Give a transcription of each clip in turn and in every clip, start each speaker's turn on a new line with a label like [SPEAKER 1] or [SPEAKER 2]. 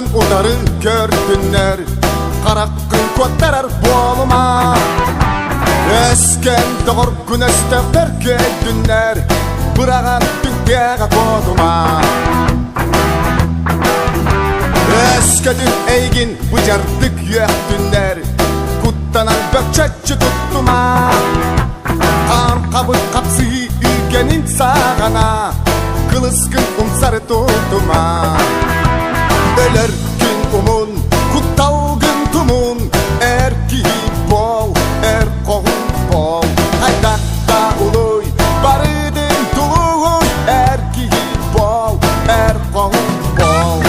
[SPEAKER 1] Karaqın udarı gördünler, Karaqın kotarar bolma. Esken doğur güneşte berkedünler, Bırağan dünyaya koduma. Eskedin eygin bıcardık yöktünler, Kuttanan bökçetçi tuttuma. Kan kabıt kapsı ügenin sağana, Kılıskın umsarı tutuma. Öler gün umun, kuttalgın tumun, Erki bol, kohun bol. Haydakta uluy, barıdın tuluy, Erki bol, kohun bol.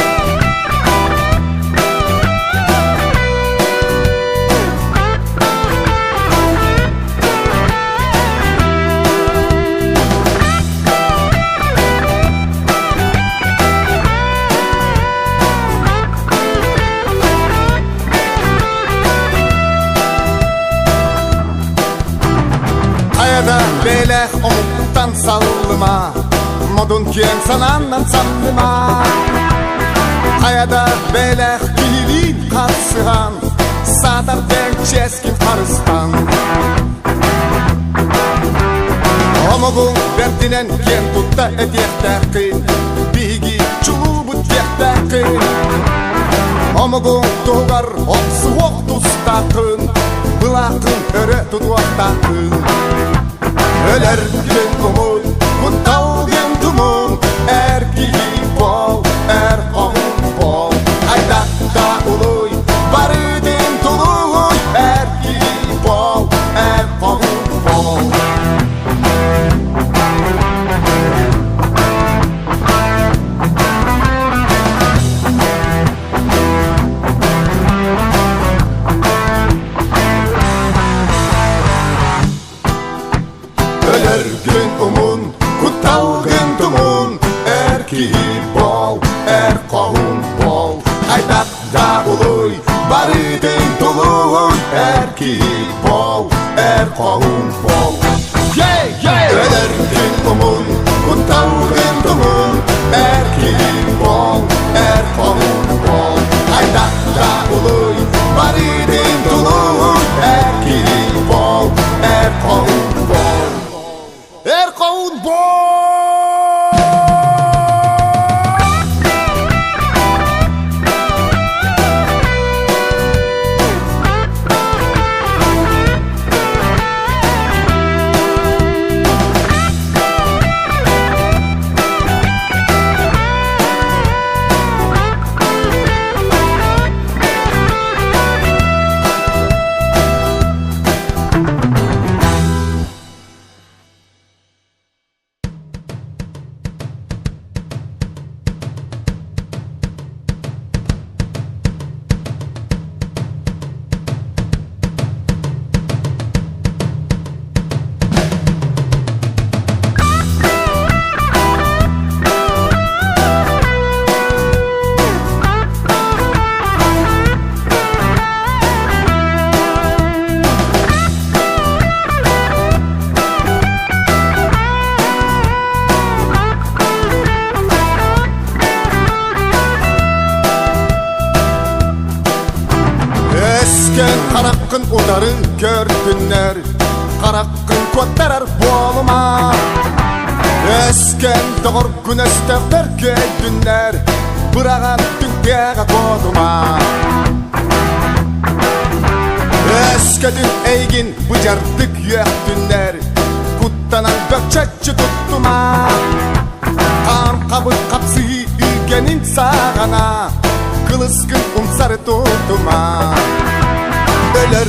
[SPEAKER 1] Hayada beleh omuktan sallıma, Modun kien sanandan sallıma. Hayada beleh kilin karsıhan, Sadar den çeskin karıstan. Omugun berdinen kien tutta ediyektekin, Bigi çulu bu diyektekin. Omugun tuğar oksu oktustakın, Bılakın öre tutuaktakın. Öler gün umun, kuttalgın tumun, Erki bol, kohun bol. Haydakta uluy, barıdın tuluy, Erki bol, kohun bol. Öler gün umun, kuttalgın tumun, Erki bol, kohun bol. Haydakta uluy, barıdın tuluy, Erki bol, kohun bol. Öler gün umun, kuttalgın tumun, Erki bol, kohun bol. Haydakta uluy, barıdın tuluy, Erki bol, kohun bol. Erkoğun bol! Karaqın udarı gördünler, Karaqın kotarar bolma. Esken doğur güneşte berkedünler, Bırağan dünyaya koduma. Eskedin eygin bıcardık yöktünler, Kuttanan bökçetçi tuttuma. Kan kabıt kapsı ügenin sağana, Kılıskın umsarı tutuma. Öler